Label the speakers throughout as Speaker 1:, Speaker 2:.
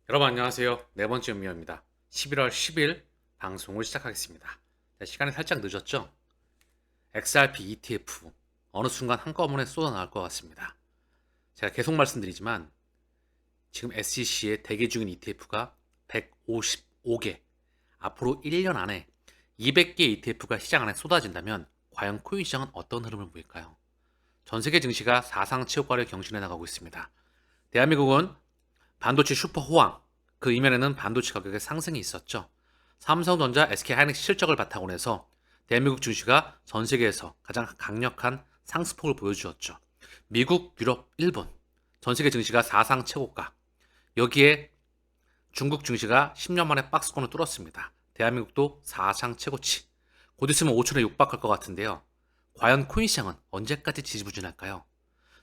Speaker 1: 여러분 안녕하세요. 네 번째 음미입니다. 11월 10일 방송을 시작하겠습니다. 네, 시간이 살짝 늦었죠? XRP ETF 어느 순간 한꺼번에 쏟아 나올 것 같습니다. 제가 계속 말씀드리지만 지금 SEC에 대기 중인 ETF가 155개, 앞으로 1년 안에 200개 ETF가 시장 안에 쏟아진다면 과연 코인 시장은 어떤 흐름을 보일까요? 전 세계 증시가 사상 최고가를 경신해 나가고 있습니다. 대한민국은 반도체 슈퍼 호황, 그 이면에는 반도체 가격의 상승이 있었죠. 삼성전자, SK하이닉스 실적을 바탕으로 해서 대한민국 증시가 전 세계에서 가장 강력한 상승폭을 보여주었죠. 미국, 유럽, 일본 전 세계 증시가 사상 최고가. 여기에 중국 증시가 10년 만에 박스권을 뚫었습니다. 대한민국도 사상 최고치. 곧 있으면 5천에 육박할 것 같은데요. 과연 코인 시장은 언제까지 지지부진할까요?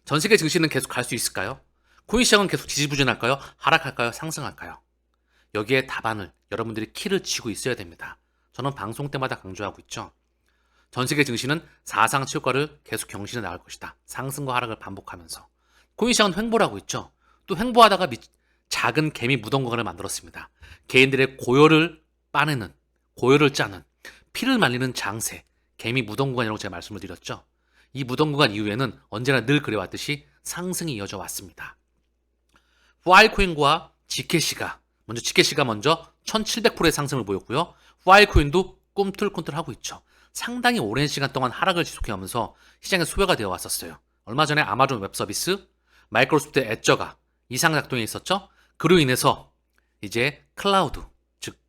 Speaker 1: 전 세계 증시는 계속 갈 수 있을까요? 코인 시장은 계속 지지부진할까요? 하락할까요? 상승할까요? 여기에 답안을 여러분들이 키를 쥐고 있어야 됩니다. 저는 방송 때마다 강조하고 있죠. 전 세계 증시는 사상 최고가를 계속 경신해 나갈 것이다. 상승과 하락을 반복하면서. 코인 시장은 횡보라고 있죠. 또 횡보하다가 작은 개미 무덤구간을 만들었습니다. 개인들의 고열을 빠내는, 고열을 짜는, 피를 말리는 장세, 개미 무덤구간이라고 제가 말씀을 드렸죠. 이 무덤구간 이후에는 언제나 늘 그래왔듯이 상승이 이어져 왔습니다. 후아이코인과 지켓시가 먼저 1700%의 상승을 보였고요. 후아이코인도 꿈틀꿈틀하고 있죠. 상당히 오랜 시간 동안 하락을 지속해오면서 시장에 소외가 되어 왔었어요. 얼마 전에 아마존 웹서비스, 마이크로소프트 애저가 이상작동에 있었죠. 그로 인해서 이제 클라우드, 즉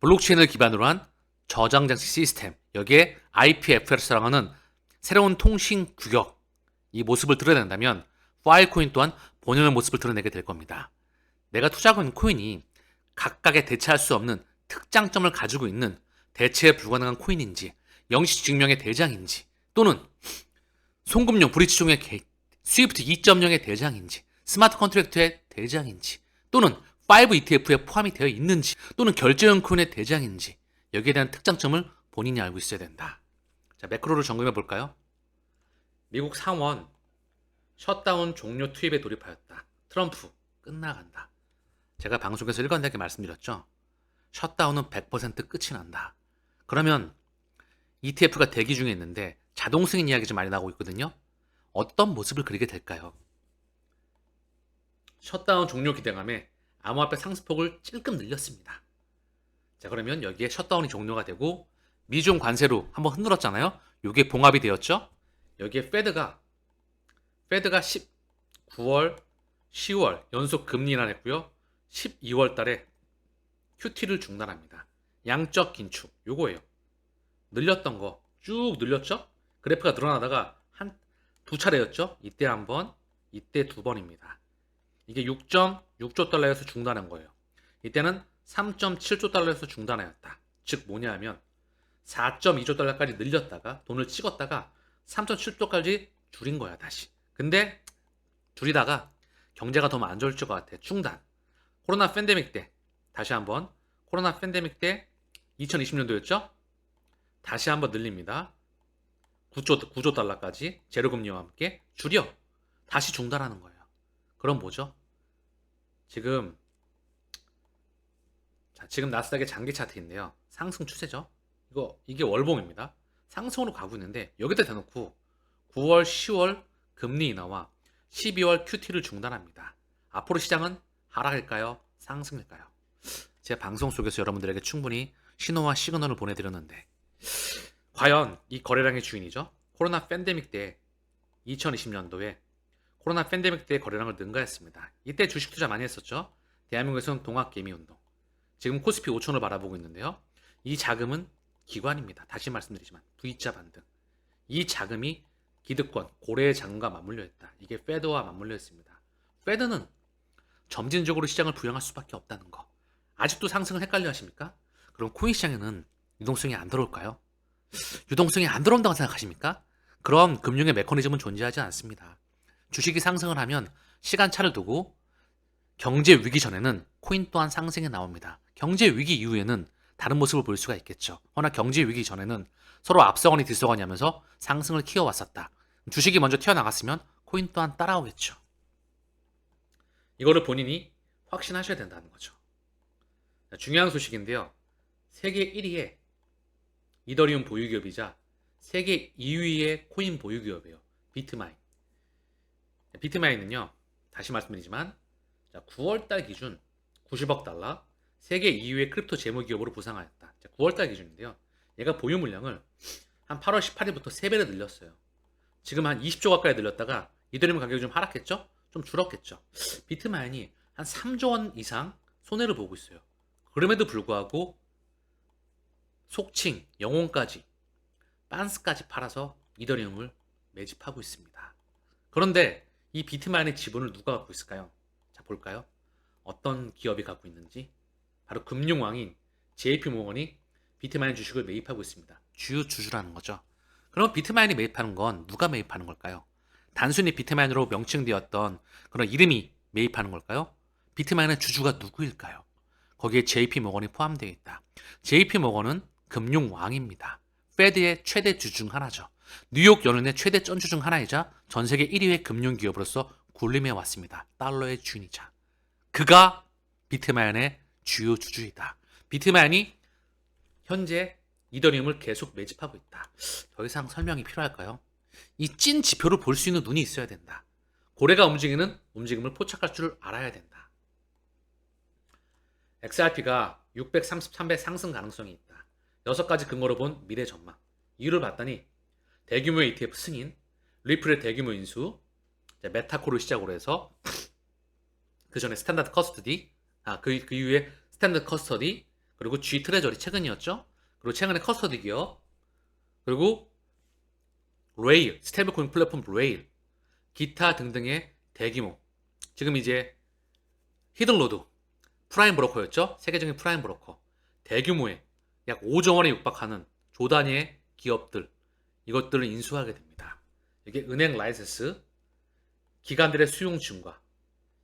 Speaker 1: 블록체인을 기반으로 한 저장 장치 시스템, 여기에 IPFS라고 하는 새로운 통신 규격, 이 모습을 드러낸다면 파일코인 또한 본연의 모습을 드러내게 될 겁니다. 내가 투자하고 있는 코인이 각각의 대체할 수 없는 특장점을 가지고 있는 대체 불가능한 코인인지, 영시 증명의 대장인지, 또는 송금용 브리치종의 스위프트 2.0의 대장인지, 스마트 컨트랙트의 대장인지, 또는 5 ETF에 포함이 되어 있는지, 또는 결제형 코인의 대장인지, 여기에 대한 특장점을 본인이 알고 있어야 된다. 자, 매크로를 점검해 볼까요? 미국 상원 셧다운 종료 투입에 돌입하였다. 트럼프 끝나간다. 제가 방송에서 일관되게 말씀드렸죠. 셧다운은 100% 끝이 난다. 그러면 ETF가 대기 중에 있는데 자동 승인 이야기 좀 많이 나오고 있거든요. 어떤 모습을 그리게 될까요? 셧다운 종료 기대감에 암호화폐 상승폭을 찔끔 늘렸습니다. 자, 그러면 여기에 셧다운이 종료가 되고 미중 관세로 한번 흔들었잖아요. 이게 봉합이 되었죠. 여기에 페드가 9월, 10월 연속 금리 인하했고요. 12월 달에 QT를 중단합니다. 양적 긴축 요거예요. 늘렸던 거 쭉 늘렸죠? 그래프가 늘어나다가 한 두 차례였죠? 이때 한 번, 이때 두 번입니다. 이게 6.6조 달러에서 중단한 거예요. 이때는 3.7조 달러에서 중단하였다. 즉 뭐냐 하면 4.2조 달러까지 늘렸다가 돈을 찍었다가 3.7조까지 줄인 거야 다시. 근데 줄이다가 경제가 더 안 좋을 것 같아. 중단. 코로나 팬데믹 때 다시 한번 코로나 팬데믹 때 2020년도였죠? 다시 한번 늘립니다. 9조 달러까지 제로금리와 함께 줄여 다시 중단하는 거예요. 그럼 뭐죠? 지금 지금 나스닥의 장기 차트인데요. 상승 추세죠. 이게 월봉입니다. 상승으로 가고 있는데 여기다 대놓고 9월, 10월 금리 인하와 12월 QT를 중단합니다. 앞으로 시장은 하락일까요? 상승일까요? 제 방송 속에서 여러분들에게 충분히 신호와 시그널을 보내드렸는데 과연 이 거래량의 주인이죠? 코로나 팬데믹 때 2020년도에 코로나 팬데믹 때 거래량을 능가했습니다. 이때 주식 투자 많이 했었죠? 대한민국에서는 동학개미운동, 지금 코스피 5천을 바라보고 있는데요. 이 자금은 기관입니다. 다시 말씀드리지만 V자 반등. 이 자금이 기득권, 고래의 자금과 맞물려 있다. 이게 페드와 맞물려 있습니다. 페드는 점진적으로 시장을 부양할 수밖에 없다는 거. 아직도 상승을 헷갈려 하십니까? 그럼 코인 시장에는 유동성이 안 들어올까요? 유동성이 안 들어온다고 생각하십니까? 그럼 금융의 메커니즘은 존재하지 않습니다. 주식이 상승을 하면 시간차를 두고 경제 위기 전에는 코인 또한 상승에 나옵니다. 경제 위기 이후에는 다른 모습을 볼 수가 있겠죠. 허나 경제 위기 전에는 서로 앞서거니 뒤서거니 하면서 상승을 키워왔었다. 주식이 먼저 튀어나갔으면 코인 또한 따라오겠죠. 이거를 본인이 확신하셔야 된다는 거죠. 중요한 소식인데요. 세계 1위의 이더리움 보유기업이자 세계 2위의 코인 보유기업이에요. 비트마인. 비트마인은요. 다시 말씀드리지만 9월달 기준 90억 달러 세계 2위의 크립토 재무기업으로 부상하였다. 9월달 기준인데요. 얘가 보유 물량을 한 8월 18일부터 3배를 늘렸어요. 지금 한 20조 가까이 늘렸다가 이더리움 가격이 좀 하락했죠? 좀 줄었겠죠. 비트마인이 한 3조 원 이상 손해를 보고 있어요. 그럼에도 불구하고 속칭, 영혼까지, 빤스까지 팔아서 이더리움을 매집하고 있습니다. 그런데 이 비트마인의 지분을 누가 갖고 있을까요? 자, 볼까요? 어떤 기업이 갖고 있는지. 바로 금융왕인 JP모건이 비트마인 주식을 매입하고 있습니다. 주요 주주라는 거죠. 그럼 비트마인이 매입하는 건 누가 매입하는 걸까요? 단순히 비트마인으로 명칭되었던 그런 이름이 매입하는 걸까요? 비트마인의 주주가 누구일까요? 거기에 JP모건이 포함되어 있다. JP모건은 금융왕입니다. 페드의 최대 주 중 하나죠. 뉴욕 연은의 최대 전주 중 하나이자 전 세계 1위의 금융기업으로서 군림해 왔습니다. 달러의 주인이자. 그가 비트마인의 주요 주주이다. 비트마인이 현재 이더리움을 계속 매집하고 있다. 더 이상 설명이 필요할까요? 이 찐 지표를 볼 수 있는 눈이 있어야 된다. 고래가 움직이는 움직임을 포착할 줄 알아야 된다. XRP가 633배 상승 가능성이 있다. 6가지 근거로 본 미래 전망. 이유를 봤더니 대규모의 ETF 승인, 리플의 대규모 인수, 메타코를 시작으로 해서 그 전에 스탠다드 커스터디, 그 이후에 스탠다드 커스터디, 그리고 G 트레저리 최근이었죠. 그리고 최근에 커스터디 기업, 그리고 레일, 스테이블코인 플랫폼 레일, 기타 등등의 대규모. 지금 이제 히든로드, 프라임 브로커였죠. 세계적인 프라임 브로커. 대규모의 약 5조 원에 육박하는 조단위의 기업들, 이것들을 인수하게 됩니다. 이게 은행 라이센스, 기관들의 수용 증가,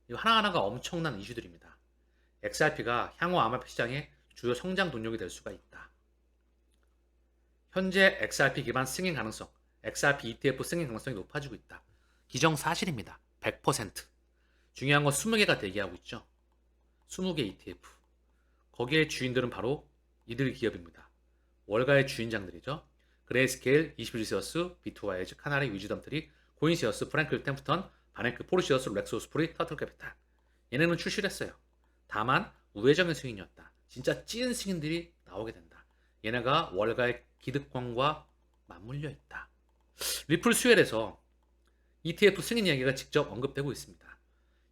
Speaker 1: 이거 하나하나가 엄청난 이슈들입니다. XRP가 향후 암호화폐 시장의 주요 성장 동력이 될 수가 있다. 현재 XRP 기반 승인 가능성, XRP ETF 승인 가능성이 높아지고 있다. 기정사실입니다. 100%. 중요한 건 20개가 대기하고 있죠. 20개 ETF. 거기에 주인들은 바로 이들 기업입니다. 월가의 주인장들이죠. 그레이스케일, 21세어스, 비트와이즈, 카나리, 위즈덤트리, 코인시어스, 프랭클 템프턴, 바네크, 포르시어스, 렉소스프리, 터틀캐피탈. 얘네는 출시를 했어요. 다만 우회적인 승인이었다. 진짜 찐 승인들이 나오게 된다. 얘네가 월가의 기득권과 맞물려 있다. 리플 수혈에서 ETF 승인 이야기가 직접 언급되고 있습니다.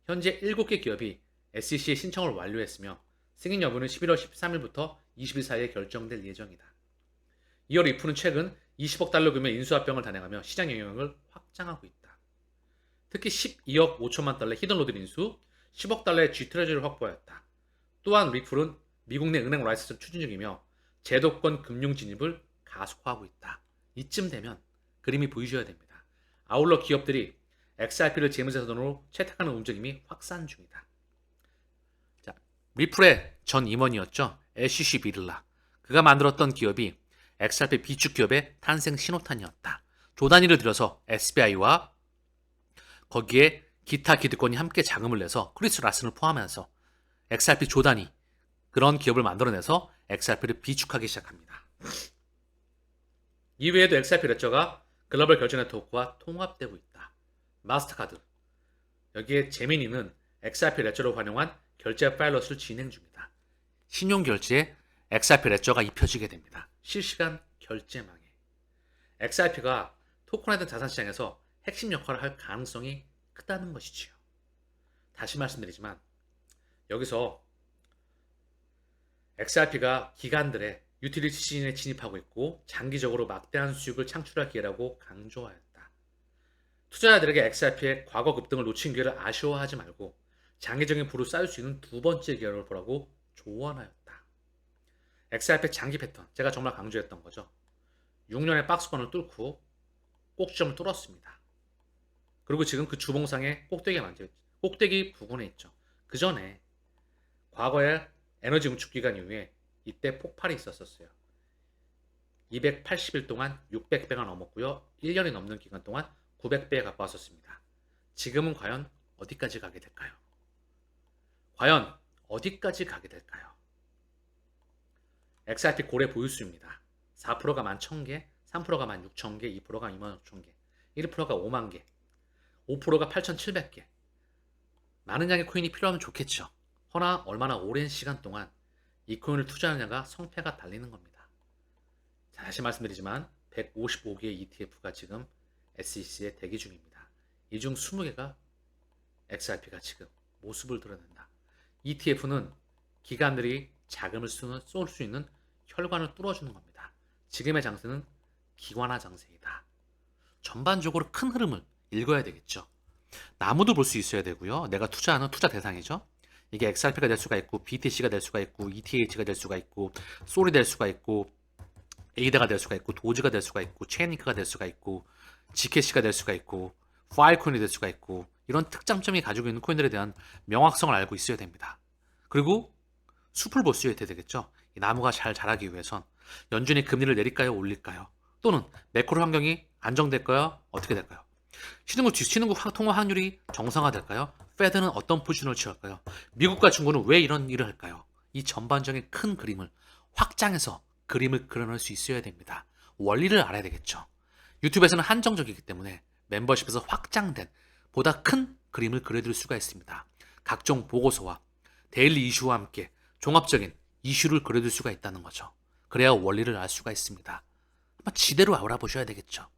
Speaker 1: 현재 7개 기업이 SEC에 신청을 완료했으며 승인 여부는 11월 13일부터 20일 사이에 결정될 예정이다. 이어 리플은 최근 20억 달러 규모의 인수합병을 단행하며 시장 영향을 확장하고 있다. 특히 12억 5천만 달러의 히든로드 인수, 10억 달러의 G트레저리를 확보하였다. 또한 리플은 미국 내 은행 라이센스를 추진 중이며 제도권 금융 진입을 가속화하고 있다. 이쯤 되면 그림이 보이셔야 됩니다. 아울러 기업들이 XRP를 재무자산으로 채택하는 움직임이 확산 중이다. 자, 리플의 전 임원이었죠. 애쉬 비를라. 그가 만들었던 기업이 XRP 비축 기업의 탄생 신호탄이었다. 조단위를 들여서 SBI와 거기에 기타 기득권이 함께 자금을 내서 크리스 라슨을 포함해서 XRP 조단위 그런 기업을 만들어내서 XRP를 비축하기 시작합니다. 이외에도 XRP 레저가 글로벌 결제 네트워크와 통합되고 있다. 마스터카드. 여기에 제미니는 XRP 레저로 활용한 결제 파일럿을 진행 중이다. 신용결제에 XRP 레저가 입혀지게 됩니다. 실시간 결제망에. XRP가 토큰화된 자산시장에서 핵심 역할을 할 가능성이 크다는 것이지요. 다시 말씀드리지만 여기서 XRP가 기관들의 유틸리티 시즌에 진입하고 있고 장기적으로 막대한 수익을 창출할 기회라고 강조하였다. 투자자들에게 XRP의 과거 급등을 놓친 기회를 아쉬워하지 말고 장기적인 부를 쌓을 수 있는 두 번째 기회를 보라고 조언하였다. XRP 장기 패턴, 제가 정말 강조했던 거죠. 6년의 박스권을 뚫고 꼭지점을 뚫었습니다. 그리고 지금 그 주봉상에 꼭대기 부근에 있죠. 그 전에 과거에 에너지 응축 기간 이후에 이때 폭발이 있었어요. 280일 동안 600배가 넘었고요. 1년이 넘는 기간 동안 900배에 가까웠었습니다. 지금은 과연 어디까지 가게 될까요? 과연 어디까지 가게 될까요? XRP 고래 보유수입니다. 4%가 11,000개, 3%가 16,000개, 2%가 26,000개, 1%가 5만 개, 5%가 8,700개. 많은 양의 코인이 필요하면 좋겠죠. 허나 얼마나 오랜 시간 동안 이 코인을 투자하느냐가 성패가 달리는 겁니다. 자, 다시 말씀드리지만 155개의 ETF가 지금 SEC에 대기 중입니다. 이 중 20개가 XRP가 지금 모습을 드러낸다. ETF는 기관들이 자금을 쏠 수 있는 혈관을 뚫어주는 겁니다. 지금의 장세는 기관화 장세이다. 전반적으로 큰 흐름을 읽어야 되겠죠. 나무도 볼 수 있어야 되고요. 내가 투자하는 투자 대상이죠. 이게 XRP가 될 수가 있고, BTC가 될 수가 있고, ETH가 될 수가 있고, 솔이 될 수가 있고, 에이다가 될 수가 있고, 도지가 될 수가 있고, 체인리크가 될 수가 있고, GKC가 될 수가 있고, 파일코인이 될 수가 있고, 이런 특장점이 가지고 있는 코인들에 대한 명확성을 알고 있어야 됩니다. 그리고 숲을 볼 수 있어야 되겠죠. 이 나무가 잘 자라기 위해선 연준이 금리를 내릴까요, 올릴까요? 또는 매크로 환경이 안정될까요? 어떻게 될까요? 신흥국 통화 확률이 정상화될까요? 페드는 어떤 포지션을 취할까요? 미국과 중국은 왜 이런 일을 할까요? 이 전반적인 큰 그림을 확장해서 그림을 그려낼 수 있어야 됩니다. 원리를 알아야 되겠죠. 유튜브에서는 한정적이기 때문에 멤버십에서 확장된 보다 큰 그림을 그려드릴 수가 있습니다. 각종 보고서와 데일리 이슈와 함께 종합적인 이슈를 그려줄 수가 있다는 거죠. 그래야 원리를 알 수가 있습니다. 한번 지대로 알아보셔야 되겠죠.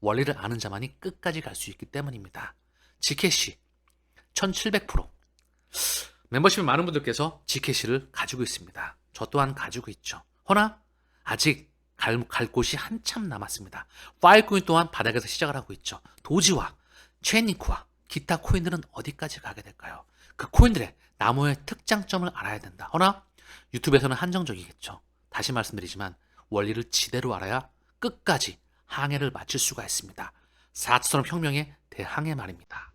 Speaker 1: 원리를 아는 자만이 끝까지 갈 수 있기 때문입니다. 지캐시 1700%. 멤버십에 많은 분들께서 지캐시를 가지고 있습니다. 저 또한 가지고 있죠. 허나 아직 갈 곳이 한참 남았습니다. 파일코인 또한 바닥에서 시작을 하고 있죠. 도지와 체인리크와 기타 코인들은 어디까지 가게 될까요? 그 코인들의 나무의 특장점을 알아야 된다. 허나 유튜브에서는 한정적이겠죠. 다시 말씀드리지만 원리를 지대로 알아야 끝까지 항해를 마칠 수가 있습니다. 4.3 혁명의 대항해 말입니다.